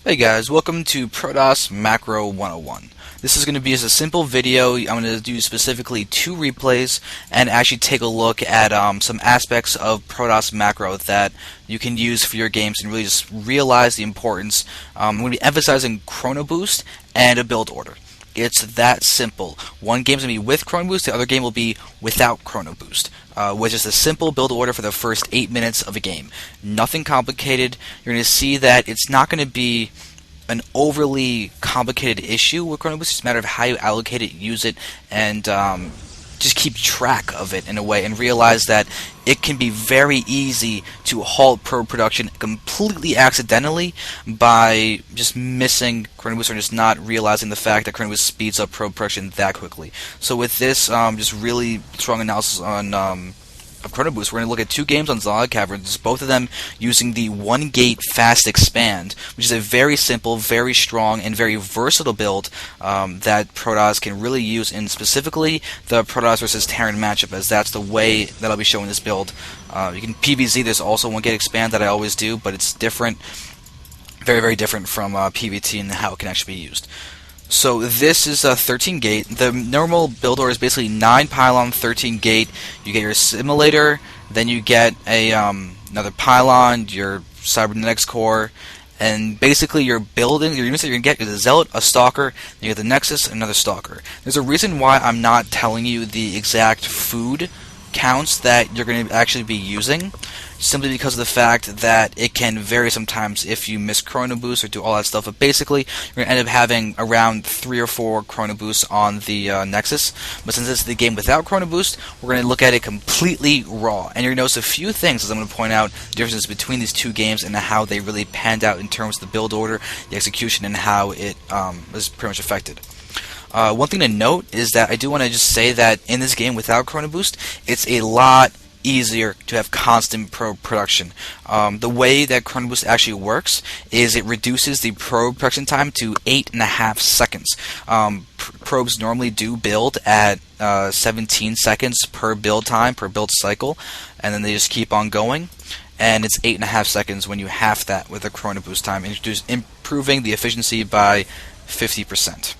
Hey guys, welcome to Protoss Macro 101. This is going to be just a simple video. I'm going to do specifically two replays and actually take a look at some aspects of Protoss Macro that you can use for your games and really just realize the importance. I'm going to be emphasizing Chrono Boost and a build order. It's that simple. One game's going to be with Chrono Boost, the other game will be without Chrono Boost, which is a simple build order for the first 8 minutes of a game. Nothing complicated. You're going to see that it's not going to be an overly complicated issue with Chrono Boost. It's just a matter of how you allocate it, use it, and just keep track of it in a way, and realize that it can be very easy to halt probe production completely accidentally by just missing Chrono Boost or just not realizing the fact that Chrono Boost speeds up probe production that quickly. So with this just really strong analysis on of Chrono Boost, we're going to look at two games on Zala Caverns, both of them using the 1-gate fast expand, which is a very simple, very strong, and very versatile build that Protoss can really use in specifically the Protoss versus Terran matchup, as that's the way that I'll be showing this build. You can PvZ, there's also 1-gate expand that I always do, but it's different, very, very different from PvT and how it can actually be used. So this is a 13 gate. The normal build order is basically 9 pylon, 13 gate. You get your simulator, then you get a another pylon, your cybernetics core, and basically you're building your units that you're gonna get is a zealot, a stalker, then you get the nexus, and another stalker. There's a reason why I'm not telling you the exact food counts that you're going to actually be using, simply because of the fact that it can vary sometimes if you miss Chrono Boost or do all that stuff. But basically, you're going to end up having around 3 or 4 Chrono Boosts on the Nexus. But since this is the game without Chrono Boost, we're going to look at it completely raw. And you're going to notice a few things as I'm going to point out the differences between these two games and how they really panned out in terms of the build order, the execution, and how it was pretty much affected. One thing to note is that I do want to just say that in this game without Chrono Boost, it's a lot easier to have constant probe production. The way that Chrono Boost actually works is it reduces the probe production time to 8.5 seconds. Probes normally do build at 17 seconds per build time, per build cycle, and then they just keep on going. And it's 8.5 seconds when you half that with a Chrono Boost time, improving the efficiency by 50%.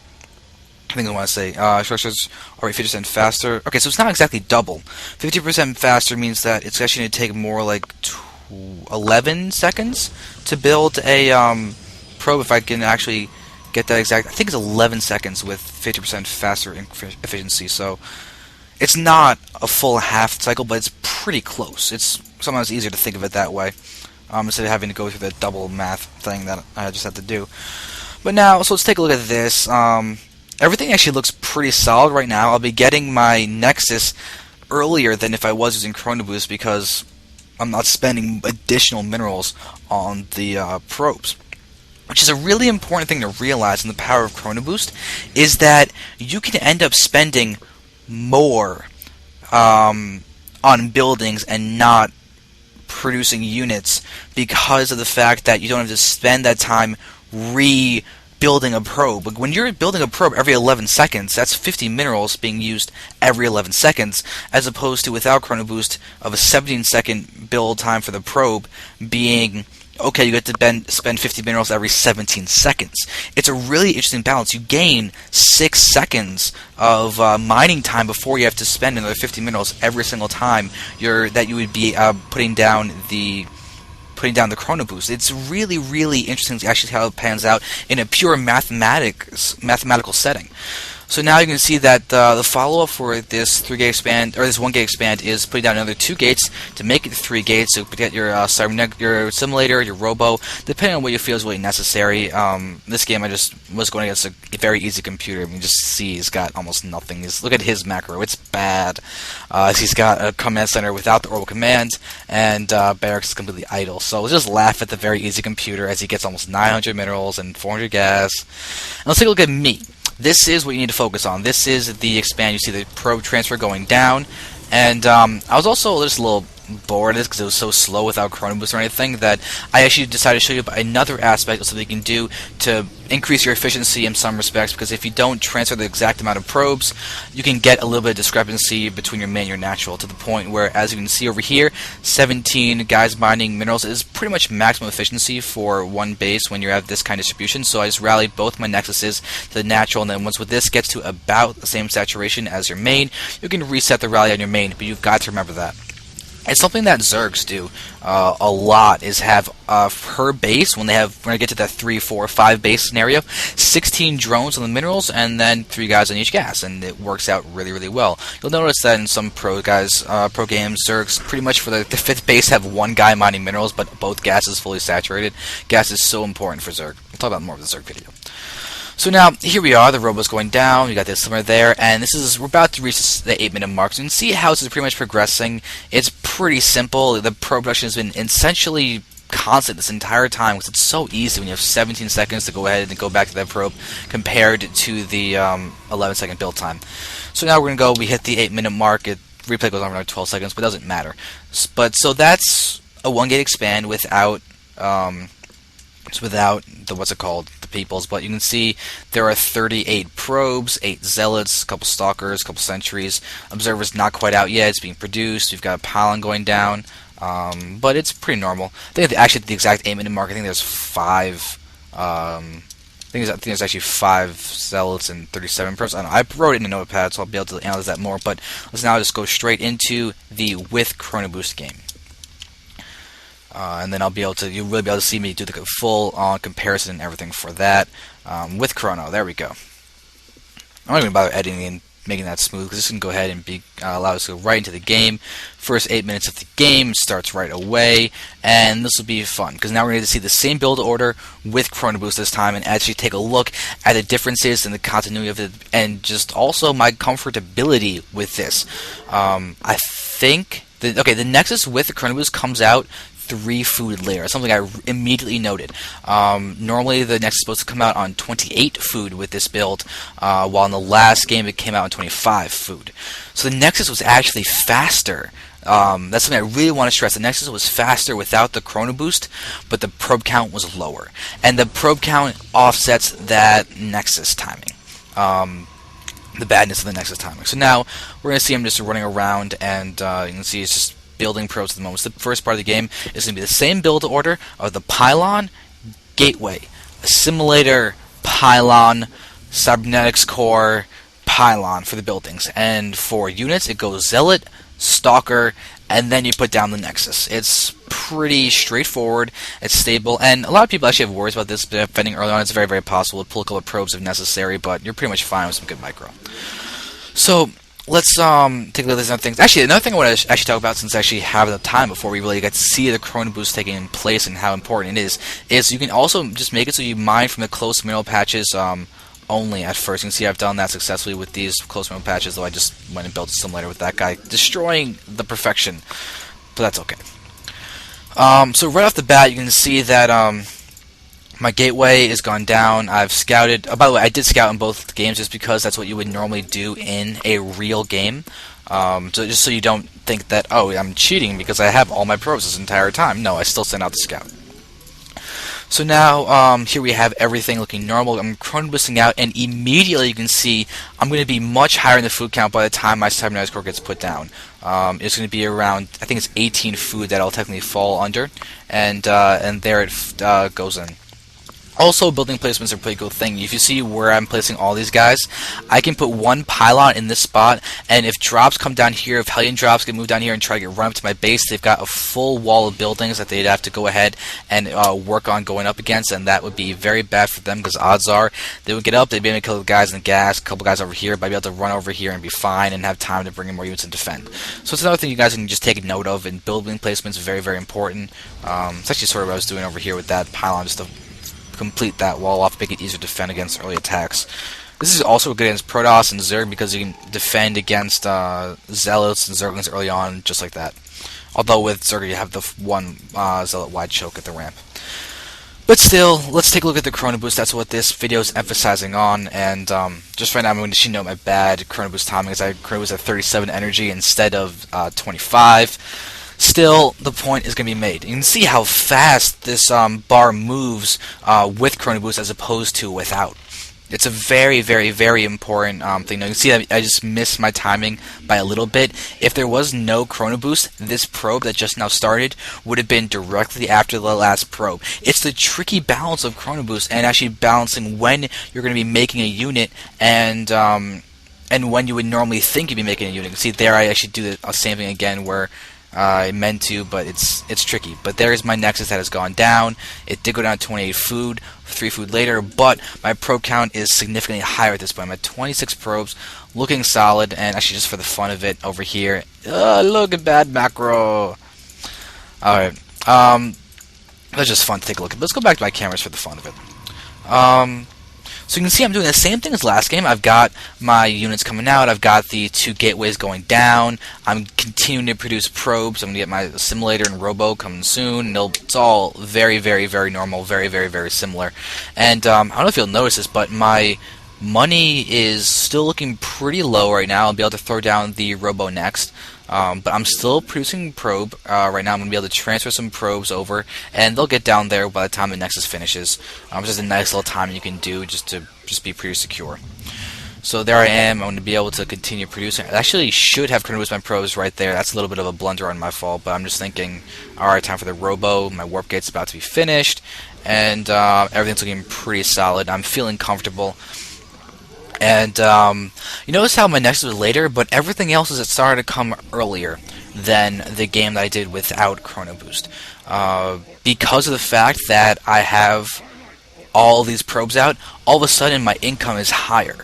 I think I want to say structures are 50% faster. Okay, so it's not exactly double. 50% faster means that it's actually going to take more like 11 seconds to build a probe. If I can actually get that exact, I think it's 11 seconds with 50% faster efficiency. So it's not a full half cycle, but it's pretty close. It's sometimes easier to think of it that way instead of having to go through the double math thing that I just had to do. But now, so let's take a look at this. Everything actually looks pretty solid right now. I'll be getting my Nexus earlier than if I was using Chrono Boost because I'm not spending additional minerals on the probes. Which is a really important thing to realize in the power of Chrono Boost, is that you can end up spending more on buildings and not producing units because of the fact that you don't have to spend that time building a probe. But when you're building a probe every 11 seconds, that's 50 minerals being used every 11 seconds, as opposed to without Chrono Boost of a 17-second build time for the probe being, okay, you get to spend 50 minerals every 17 seconds. It's a really interesting balance. You gain 6 seconds of mining time before you have to spend another 50 minerals every single time that you would be putting down the Chrono Boost. It's really, really interesting to actually see how it pans out in a pure mathematical setting. So now you can see that the follow-up for this 3-gate expand, or this 1-gate expand, is putting down another 2 gates to make it 3 gates. So you get your simulator, your robo, depending on what you feel is really necessary. This game I just was going against a very easy computer. You can just see he's got almost nothing. Look at his macro; it's bad. He's got a command center without the orbital command, and barracks is completely idle. So let's just laugh at the very easy computer as he gets almost 900 minerals and 400 gas. And let's take a look at me. This is what you need to focus on. This is the expand. You see the probe transfer going down. And I was also just a little bored of this because it was so slow without Chrono Boost or anything that I actually decided to show you another aspect of something you can do to increase your efficiency in some respects, because if you don't transfer the exact amount of probes, you can get a little bit of discrepancy between your main and your natural, to the point where, as you can see over here, 17 guys mining minerals is pretty much maximum efficiency for one base when you have this kind of distribution. So I just rallied both my nexuses to the natural, and then once with this gets to about the same saturation as your main, you can reset the rally on your main, but you've got to remember that. It's something that Zergs do a lot, is have per base, when I get to that 3, 4, 5 base scenario, 16 drones on the minerals and then 3 guys on each gas, and it works out really, really well. You'll notice that in some pro games, Zergs pretty much for the 5th base have 1 guy mining minerals, but both gas is fully saturated. Gas is so important for Zerg. We'll talk about more of the Zerg video. So now, here we are, the robo's going down, we got this somewhere there, and we're about to reach the 8-minute mark. So you can see how this is pretty much progressing. It's pretty simple. The probe production has been essentially constant this entire time, because it's so easy when you have 17 seconds to go ahead and go back to that probe compared to the 11-second build time. So now we're going to we hit the 8-minute mark. Replay goes on for like 12 seconds, but it doesn't matter. So that's a 1-gate expand without the peoples, but you can see there are 38 probes, 8 zealots, a couple stalkers, a couple sentries. Observers not quite out yet, it's being produced. We've got a pylon going down, but it's pretty normal. I think actually at the exact 8-minute mark, I think there's 5 I think there's actually 5 zealots and 37 probes. I don't know, I wrote it in a notepad, so I'll be able to analyze that more, but let's now just go straight into the with Chrono Boost game. And then you'll really be able to see me do the full comparison and everything for that with Chrono. There we go. I'm not even bother editing and making that smooth, because this can go ahead and allow us to go right into the game. First 8 minutes of the game starts right away, and this will be fun, because now we're going to see the same build order with Chrono Boost this time, and actually take a look at the differences and the continuity of it, and just also my comfortability with this. I think the Nexus with the Chrono Boost comes out 3 food later, something I immediately noted. Normally the Nexus is supposed to come out on 28 food with this build, while in the last game it came out on 25 food. So the Nexus was actually faster. That's something I really want to stress. The Nexus was faster without the Chrono Boost, but the probe count was lower. And the probe count offsets that Nexus timing. The badness of the Nexus timing. So now we're going to see him just running around, and you can see it's just building probes at the moment. So the first part of the game is going to be the same build order of the pylon, gateway, assimilator, pylon, cybernetics core, pylon for the buildings. And for units, it goes zealot, stalker, and then you put down the Nexus. It's pretty straightforward, it's stable, and a lot of people actually have worries about this defending early on. It's very, very possible to pull a couple of probes if necessary, but you're pretty much fine with some good micro. So let's take a look at these other things. Actually, another thing I want to actually talk about, since I actually have the time before we really get to see the Chrono Boost taking place and how important it is you can also just make it so you mine from the close mineral patches only at first. You can see I've done that successfully with these close mineral patches, though I just went and built a simulator with that guy, destroying the perfection, but that's okay. So right off the bat, you can see that my gateway is gone down. I've scouted. By the way, I did scout in both games just because that's what you would normally do in a real game. So just so you don't think that, oh, I'm cheating because I have all my probes this entire time. No, I still sent out the scout. So now, here we have everything looking normal. I'm Chrono Boosting out, and immediately you can see I'm going to be much higher in the food count by the time my cybernetics core gets put down. It's going to be around, I think it's 18 food that I'll technically fall under, and there it goes in. Also, building placements are a pretty cool thing. If you see where I'm placing all these guys, I can put one pylon in this spot, and if drops come down here, if Hellion drops get moved down here and try to get run up to my base, they've got a full wall of buildings that they'd have to go ahead and work on going up against, and that would be very bad for them, because odds are they would get up, they'd be able to kill the guys in the gas, a couple guys over here, but I'd be able to run over here and be fine and have time to bring in more units and defend. So it's another thing you guys can just take note of, and building placements is very, very important. It's actually sort of what I was doing over here with that pylon, just to complete that wall off, make it easier to defend against early attacks. This is also good against Protoss and Zerg, because you can defend against Zealots and Zerglings early on, just like that. Although with Zerg you have the one Zealot wide choke at the ramp. But still, let's take a look at the Chrono Boost. That's what this video is emphasizing on, and just right now I'm going to note my bad Chrono Boost timing, as I Chrono Boost at 37 energy instead of 25. Still, the point is going to be made. You can see how fast this bar moves with Chrono Boost as opposed to without. It's a very, very, very important thing. Now, you can see that I just missed my timing by a little bit. If there was no Chrono Boost, this probe that just now started would have been directly after the last probe. It's the tricky balance of Chrono Boost and actually balancing when you're going to be making a unit and when you would normally think you'd be making a unit. You can see there I actually do the same thing again where I meant to, but it's tricky. But there's my Nexus that has gone down. It did go down to 28 food, 3 food later, but my probe count is significantly higher at this point. I'm at 26 probes, looking solid, and actually just for the fun of it, over here, look at bad macro. Alright, that's just fun to take a look at. Let's go back to my cameras for the fun of it. So you can see I'm doing the same thing as last game. I've got my units coming out. I've got the 2 gateways going down. I'm continuing to produce probes. I'm going to get my simulator and robo coming soon. And it's all very, very, very normal, very, very, very similar. And I don't know if you'll notice this, but my money is still looking pretty low right now. I'll be able to throw down the robo next. But I'm still producing probe. Right now I'm going to be able to transfer some probes over, and they'll get down there by the time the Nexus finishes. It's just a nice little timing you can do just to be pretty secure. So there I am. I'm going to be able to continue producing. I actually should have Chrono Boost my probes right there. That's a little bit of a blunder on my fault, but I'm just thinking, alright, time for the robo. My warp gate's about to be finished, and everything's looking pretty solid. I'm feeling comfortable. And you notice how my Nexus was later, but everything else is started to come earlier than the game that I did without Chrono Boost. Because of the fact that I have all these probes out, all of a sudden my income is higher.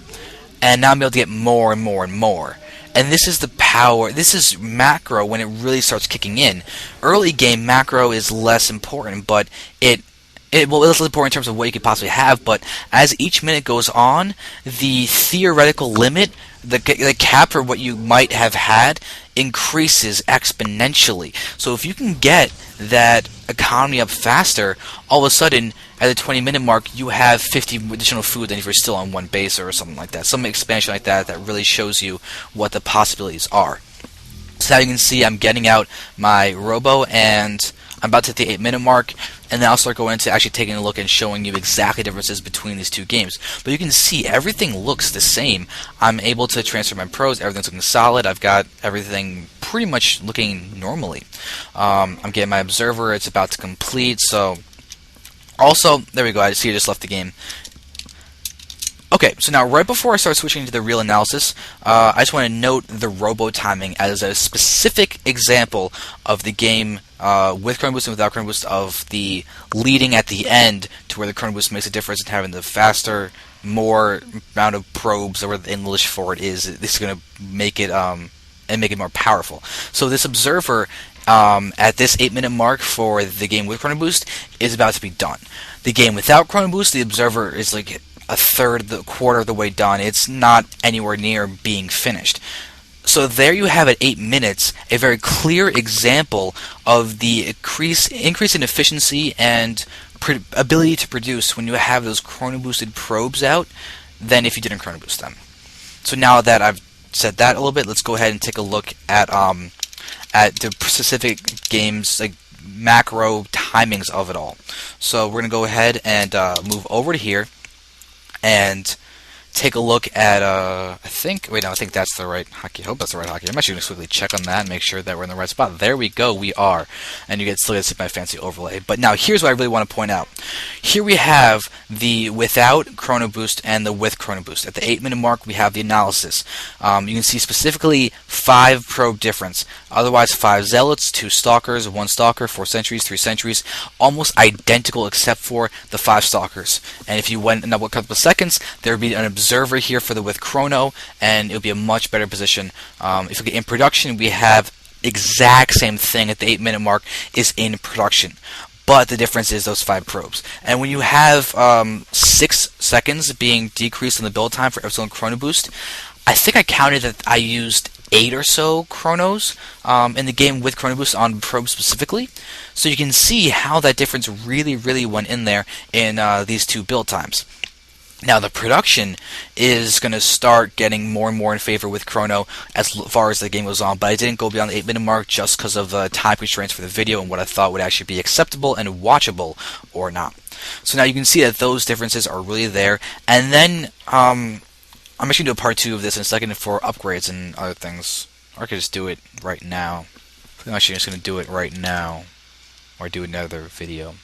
And now I'm able to get more and more and more. And this is the power, this is macro when it really starts kicking in. Early game macro is less important, but it's important in terms of what you could possibly have, but as each minute goes on, the theoretical limit, the cap for what you might have had, increases exponentially. So if you can get that economy up faster, all of a sudden, at the 20-minute mark, you have 50 additional food than if you're still on one base or something like that. Some expansion like that really shows you what the possibilities are. So now you can see I'm getting out my robo, and I'm about to hit the 8-minute mark, and then I'll start going into actually taking a look and showing you exactly differences between these two games. But you can see everything looks the same. I'm able to transfer my pros, everything's looking solid, I've got everything pretty much looking normally. I'm getting my observer, it's about to complete, so also, there we go, I see I just left the game. Okay, so now right before I start switching to the real analysis, I just want to note the robo timing as a specific example of the game with Chrono Boost and without Chrono Boost, of the leading at the end to where the Chrono Boost makes a difference in having the faster, more amount of probes, or the English for it is. This is going to make it and make it more powerful. So this observer at this 8-minute mark for the game with Chrono Boost is about to be done. The game without Chrono Boost, the observer is like a third, the quarter of the way done. It's not anywhere near being finished. So there you have at 8 minutes a very clear example of the increase in efficiency and ability to produce when you have those Chrono Boosted probes out than if you didn't Chrono Boost them. So now that I've said that a little bit, let's go ahead and take a look at the specific games, like macro timings of it all. So we're going to go ahead and move over to here and take a look at, I think that's the right hotkey. I hope that's the right hotkey. I'm actually going to quickly check on that and make sure that we're in the right spot. There we go, we are. And you still get to see my fancy overlay. But now, here's what I really want to point out. Here we have the without Chrono Boost and the with Chrono Boost. At the 8-minute mark, we have the analysis. You can see specifically 5 probe difference. Otherwise, 5 Zealots, 2 Stalkers, 1 Stalker, 4 Sentries, 3 Sentries. Almost identical except for the 5 Stalkers. And if you went another couple of seconds, there would be an observer here for the with Chrono, and it would be a much better position. If we get in production, we have exact same thing at the 8-minute mark is in production. But the difference is those 5 probes. And when you have 6 seconds being decreased in the build time for every single Chrono Boost, I think I counted that I used 8 or so chronos in the game with Chrono Boost on probes specifically. So you can see how that difference really, really went in there in these 2 build times. Now, the production is going to start getting more and more in favor with Chrono as far as the game goes on, but I didn't go beyond the 8-minute mark just because of the time constraints for the video and what I thought would actually be acceptable and watchable or not. So now you can see that those differences are really there, and then I'm actually going to do a part 2 of this in a second for upgrades and other things. Or I could just do it right now. I'm actually just going to do it right now, or do another video.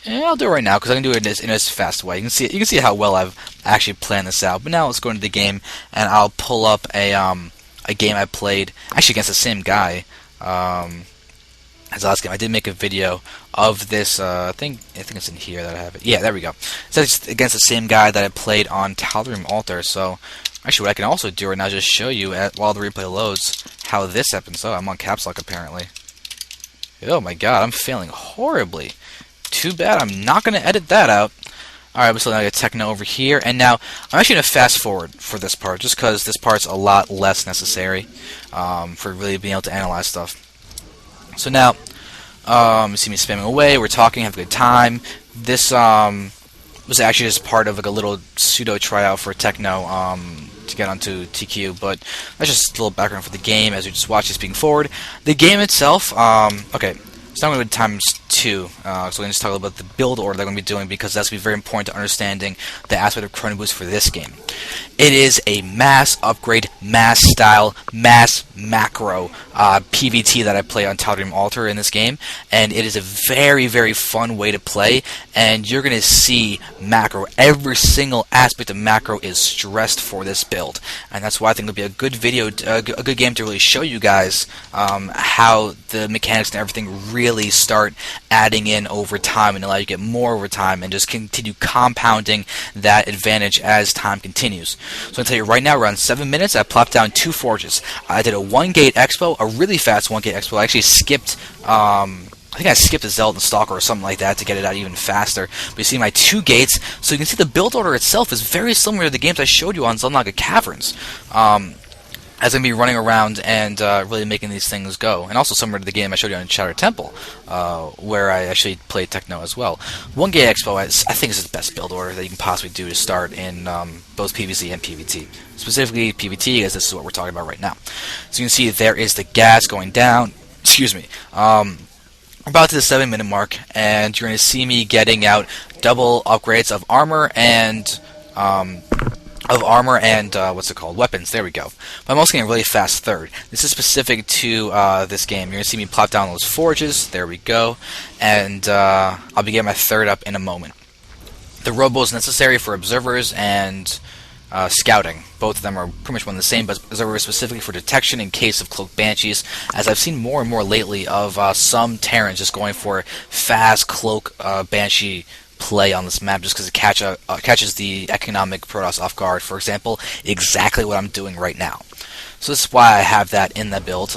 And I'll do it right now because I can do it in this fast way. You can see how well I've actually planned this out. But now let's go into the game, and I'll pull up a game I played actually against the same guy as the last game. I did make a video of this. I think it's in here that I have it. Yeah, there we go. So it's against the same guy that I played on Tal'Darim Altar. So actually, what I can also do right now is just show you while the replay loads how this happens. Oh, I'm on caps lock apparently. Oh my god, I'm failing horribly. Too bad, I'm not going to edit that out. Alright, so now I got Techno over here, and now I'm actually going to fast forward for this part, just because this part's a lot less necessary for really being able to analyze stuff. So now, you see me spamming away, we're talking, have a good time. This was actually just part of like a little pseudo tryout for Techno to get onto TQ, but that's just a little background for the game as we just watch this being forward. The game itself, okay. So now I'm going to do times 2, so we're going to just talk about the build order that I'm going to be doing because that's going to be very important to understanding the aspect of Chrono Boost for this game. It is a mass upgrade, mass style, mass macro PvT that I play on Tal'Darim Altar in this game, and it is a very, very fun way to play, and you're going to see macro. Every single aspect of macro is stressed for this build, and that's why I think it'll be a good video, a good game to really show you guys how the mechanics and everything really start adding in over time and allow you to get more over time and just continue compounding that advantage as time continues. So I'm going to tell you right now, around 7 minutes, I plopped down 2 forges. I did a 1-gate expo, a really fast 1-gate expo. I actually skipped, I think I skipped a Zealot and Stalker or something like that to get it out even faster. But you see my 2 gates, so you can see the build order itself is very similar to the games I showed you on Zelnaga Caverns. As I'm going to be running around and really making these things go. And also similar to the game I showed you on Shattered Temple, where I actually played Techno as well. 1-gate expo, I think, is the best build order that you can possibly do to start in both PvZ and PvT. Specifically PvT, as this is what we're talking about right now. So you can see there is the gas going down. Excuse me. About to the 7-minute mark, and you're going to see me getting out double upgrades of armor and what's it called? Weapons. There we go. But I'm also getting a really fast third. This is specific to this game. You're going to see me plop down those forges. There we go. And I'll be getting my third up in a moment. The robo is necessary for observers and scouting. Both of them are pretty much one and the same, but observers specifically for detection in case of cloaked banshees, as I've seen more and more lately of some Terrans just going for fast cloak banshee play on this map just because it catches the economic Protoss off guard. For example, exactly what I'm doing right now. So this is why I have that in the build,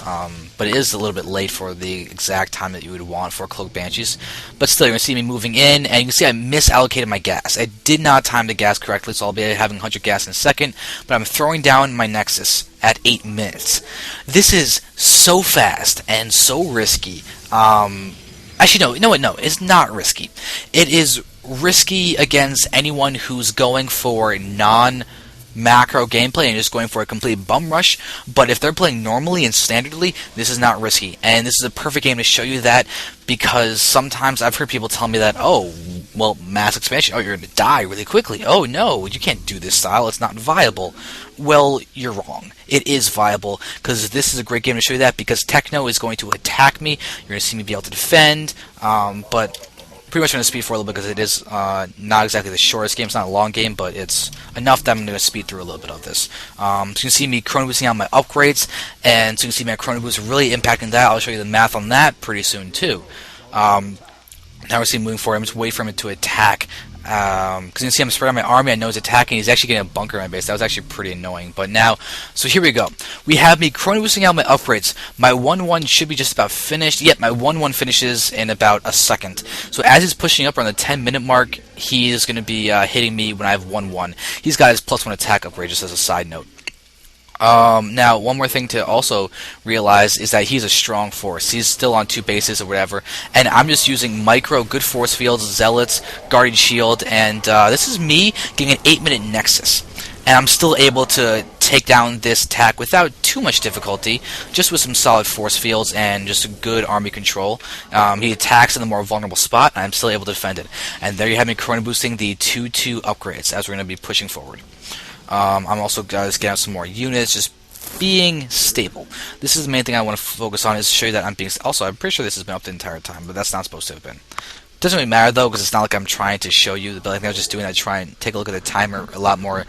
but it is a little bit late for the exact time that you would want for Cloaked Banshees. But still, you're going to see me moving in, and you can see I misallocated my gas. I did not time the gas correctly, so I'll be having 100 gas in a second, but I'm throwing down my Nexus at 8 minutes. This is so fast and so risky. Actually, no, it's not risky. It is risky against anyone who's going for non-macro gameplay and just going for a complete bum rush, but if they're playing normally and standardly, this is not risky. And this is a perfect game to show you that, because sometimes I've heard people tell me that, oh, well, mass expansion, oh, you're going to die really quickly. Oh, no, you can't do this style, it's not viable. Well, you're wrong. It is viable, because this is a great game to show you that, because Techno is going to attack me. You're going to see me be able to defend, but pretty much going to speed for a little bit because it is not exactly the shortest game. It's not a long game, but it's enough that I'm going to speed through a little bit of this. So you can see me chrono boosting out my upgrades, and so you can see my chrono boost really impacting that. I'll show you the math on that pretty soon too. Now we're seeing moving forward. I'm just waiting for him to attack. Because you can see I'm spreading my army. I know he's attacking. He's actually getting a bunker in my base. That was actually pretty annoying. But now, so here we go. We have me chrono boosting out my upgrades. My 1-1 should be just about finished. Yep, my 1-1 finishes in about a second. So as he's pushing up around the 10-minute mark, he is going to be hitting me when I have 1-1. He's got his +1 attack upgrade, just as a side note. Now, one more thing to also realize is that he's a strong force. He's still on 2 bases or whatever, and I'm just using micro, good force fields, zealots, guardian shield, and this is me getting an 8-minute nexus. And I'm still able to take down this attack without too much difficulty, just with some solid force fields and just a good army control. He attacks in the more vulnerable spot, and I'm still able to defend it. And there you have me chrono boosting the 2-2 upgrades as we're going to be pushing forward. I'm also just getting out some more units, just being stable. This is the main thing I want to focus on, is to show you that I'm being... Also, I'm pretty sure this has been up the entire time, but that's not supposed to have been. Doesn't really matter though, because it's not like I'm trying to show you, but I think I was just doing that to try and take a look at the timer a lot more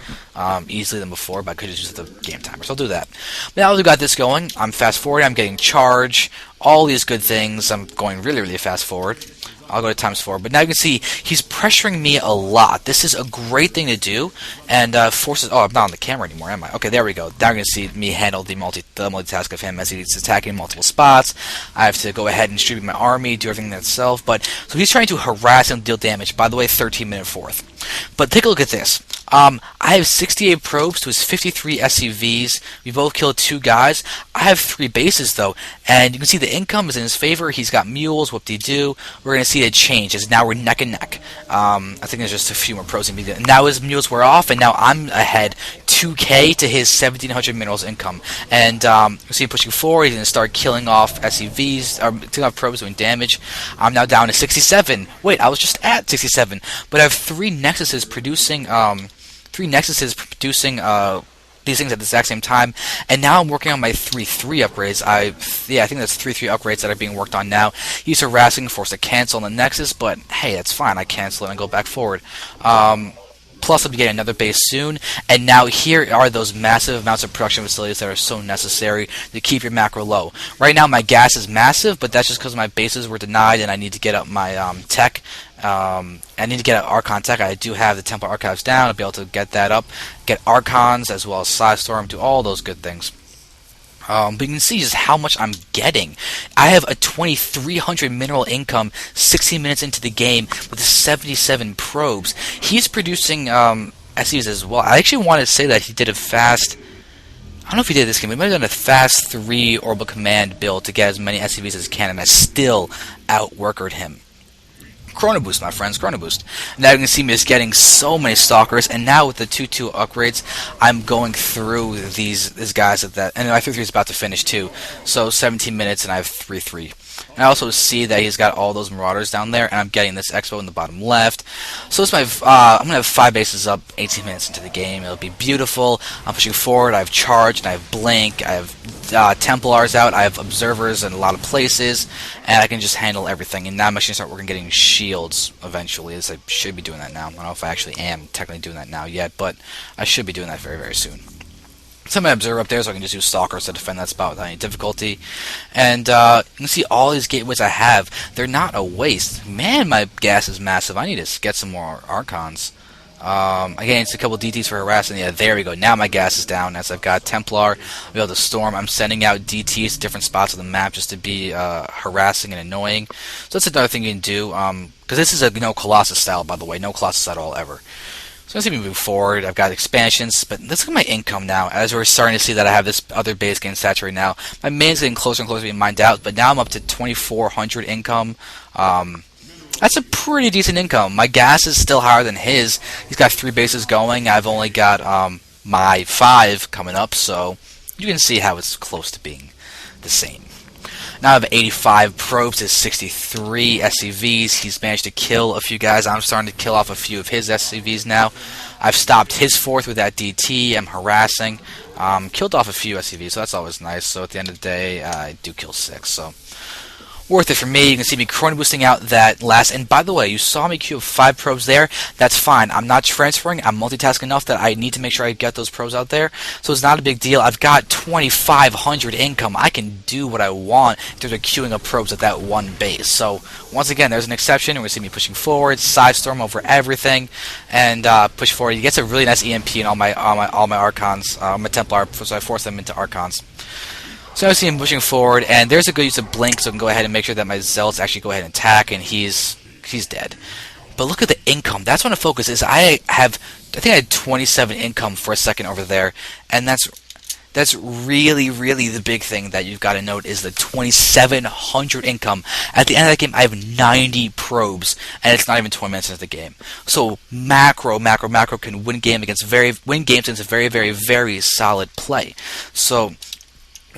easily than before, but I could just use the game timer, so I'll do that. Now we've got this going, I'm fast forwarding, I'm getting charge, all these good things, I'm going really, really fast forward. I'll go to ×4, but now you can see he's pressuring me a lot. This is a great thing to do, and forces... Oh, I'm not on the camera anymore, am I? Okay, there we go. Now you're going to see me handle the multitask of him as he's attacking multiple spots. I have to go ahead and distribute my army, do everything itself, but... So he's trying to harass and deal damage. By the way, 13-minute fourth. But take a look at this. I have 68 probes to his 53 SCVs. We both killed 2 guys. I have 3 bases, though, and you can see the income is in his favor. He's got mules, whoop-de-doo. We're going to see a change, as now we're neck and neck. I think there's just a few more probes. Now his mules were off, and now I'm ahead 2k to his 1,700 minerals income. And you see him pushing forward. He's going to start killing off SCVs, or killing off probes, doing damage. I'm now down to 67. Wait, I was just at 67, but I have 3 nexuses producing... these things at the exact same time, and now I'm working on my 3-3 upgrades. I think that's 3-3 upgrades that are being worked on now. He's harassing, forced to cancel on the Nexus, but hey, that's fine. I cancel it and go back forward. Plus, I'll be getting another base soon, and now here are those massive amounts of production facilities that are so necessary to keep your macro low. Right now, my gas is massive, but that's just because my bases were denied, and I need to get up my tech. I need to get an Archon tech. I do have the Temple Archives down. I'll be able to get that up, get Archons as well as Psystorm, do all those good things. But you can see just how much I'm getting. I have a 2,300 mineral income 16 minutes into the game with 77 probes. He's producing SCVs as well. I actually wanted to say that he did a fast... I don't know if he did this game, but he might have done a fast 3 orbital command build to get as many SCVs as he can, and I still outworkered him. Chrono Boost, my friends, Chrono Boost. Now you can see me just getting so many Stalkers, and now with the 2-2 upgrades, I'm going through these guys at that, and my 3-3 is about to finish too. So 17 minutes, and I have 3-3. And I also see that he's got all those Marauders down there, and I'm getting this Expo in the bottom left. So it's my, I'm gonna have 5 bases up 18 minutes into the game. It'll be beautiful. I'm pushing forward. I have Charge, and I have Blink. I have Templars out. I have Observers in a lot of places, and I can just handle everything. And now I'm actually gonna start working getting shields eventually. As I should be doing that now. I don't know if I actually am technically doing that now yet, but I should be doing that very, very soon. So I'm going to observe up there, so I can just use Stalkers to defend that spot without any difficulty. And you can see all these gateways I have. They're not a waste. Man, my gas is massive. I need to get some more Archons. Again, it's a couple DTs for harassing. Yeah, there we go. Now my gas is down as I've got Templar. I'll be able to storm. I'm sending out DTs to different spots of the map just to be harassing and annoying. So that's another thing you can do. Because this is a no Colossus style, by the way. No Colossus at all, ever. So as we move forward, I've got expansions, but let's look at my income now. As we're starting to see that I have this other base getting saturated now, my main's getting closer and closer to being mined out, but now I'm up to 2,400 income. That's a pretty decent income. My gas is still higher than his. He's got 3 bases going. I've only got my 5 coming up, so you can see how it's close to being the same. Now I have 85 probes to 63 SCVs. He's managed to kill a few guys. I'm starting to kill off a few of his SCVs now. I've stopped his 4th with that DT. I'm harassing. Killed off a few SCVs, so that's always nice. So at the end of the day, I do kill 6. So worth it for me. You can see me chrono boosting out that last. And by the way, you saw me queue 5 probes there. That's fine. I'm not transferring. I'm multitasking enough that I need to make sure I get those probes out there. So it's not a big deal. I've got 2,500 income. I can do what I want in terms of queuing up probes at that one base. So once again, there's an exception. We're going to see me pushing forward, side storm over everything, and push forward. He gets a really nice EMP in all my Archons, my Templar, so I force them into Archons. So I see him pushing forward, and there's a good use of Blink, so I can go ahead and make sure that my Zealots actually go ahead and attack, and he's dead. But look at the income. That's when the focus is. I think I had 27 income for a second over there, and that's That's really, really the big thing that you've got to note is the 2,700 income. At the end of that game, I have 90 probes, and it's not even 20 minutes into the game. So macro can win games against very, very, very solid play. So,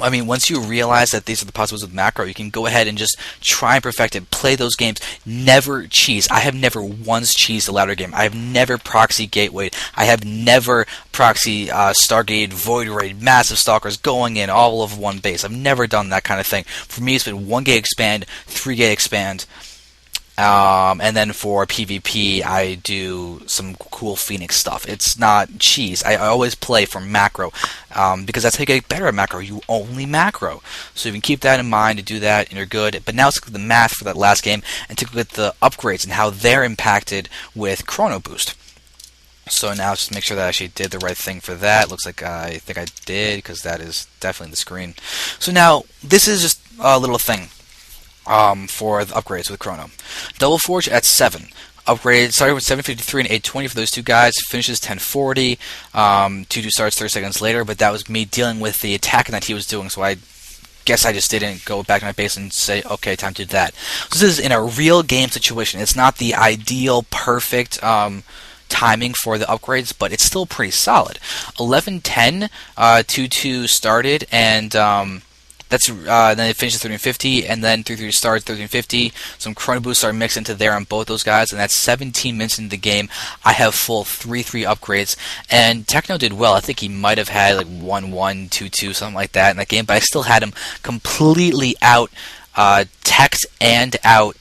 I mean, once you realize that these are the possibilities with macro, you can go ahead and just try and perfect it. Play those games. Never cheese. I have never once cheesed a ladder game. I have never proxy gatewayed. I have never proxy Stargate, Void Raid, massive stalkers going in all of one base. I've never done that kind of thing. For me, it's been 1 gate expand, 3 gate expand. And then for PvP, I do some cool Phoenix stuff. It's not cheese. I always play for macro, because that's how you get better at macro. You only macro. So you can keep that in mind to do that, and you're good. But now let's look at the math for that last game, and take a look at the upgrades and how they're impacted with Chrono Boost. So now let's just make sure that I actually did the right thing for that. Looks like I think I did, because that is definitely the screen. So now, this is just a little thing. For the upgrades with Chrono. Double Forge at 7. Upgrade started with 753 and 820 for those two guys. Finishes 1040. 2-2 starts 30 seconds later, but that was me dealing with the attack that he was doing, so I guess I just didn't go back to my base and say, okay, time to do that. So this is in a real game situation. It's not the ideal, perfect timing for the upgrades, but it's still pretty solid. 1110, 2-2 started, and that's then it finishes 1350, and then 3-3 starts 1350. Some Chrono Boosts are mixed into there on both those guys, and that's 17 minutes into the game. I have full 3-3 upgrades, and Techno did well. I think he might have had like 1-1, 2-2, something like that in that game, but I still had him completely out teched and out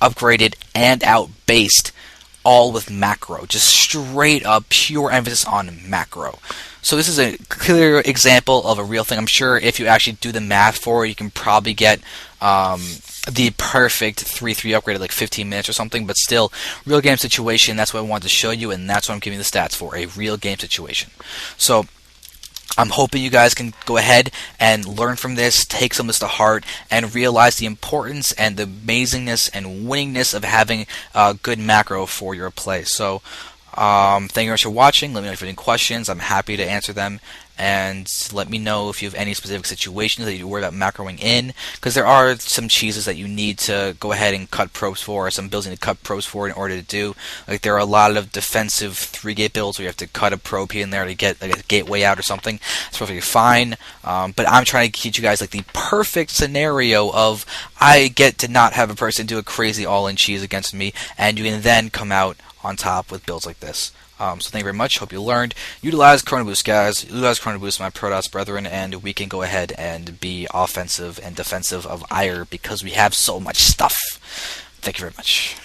upgraded and out based, all with macro, just straight up pure emphasis on macro. So this is a clear example of a real thing. I'm sure if you actually do the math for it, you can probably get the perfect 3-3 upgrade at like 15 minutes or something, but still, real game situation, that's what I wanted to show you, and that's what I'm giving you the stats for, a real game situation. So I'm hoping you guys can go ahead and learn from this, take some of this to heart, and realize the importance and the amazingness and winningness of having good macro for your play. So, thank you very much for watching. Let me know if you have any questions. I'm happy to answer them. And let me know if you have any specific situations that you worry about macroing in, because there are some cheeses that you need to go ahead and cut probes for, or some builds you need to cut probes for in order to do. Like, there are a lot of defensive 3-gate builds where you have to cut a probe here and there to get like a gateway out or something. It's perfectly fine. But I'm trying to teach you guys like the perfect scenario of I get to not have a person do a crazy all-in cheese against me, and you can then come out on top with builds like this. So thank you very much. Hope you learned. Utilize Chrono Boost, guys. Utilize Chrono Boost, my Protoss brethren, and we can go ahead and be offensive and defensive of Ire because we have so much stuff. Thank you very much.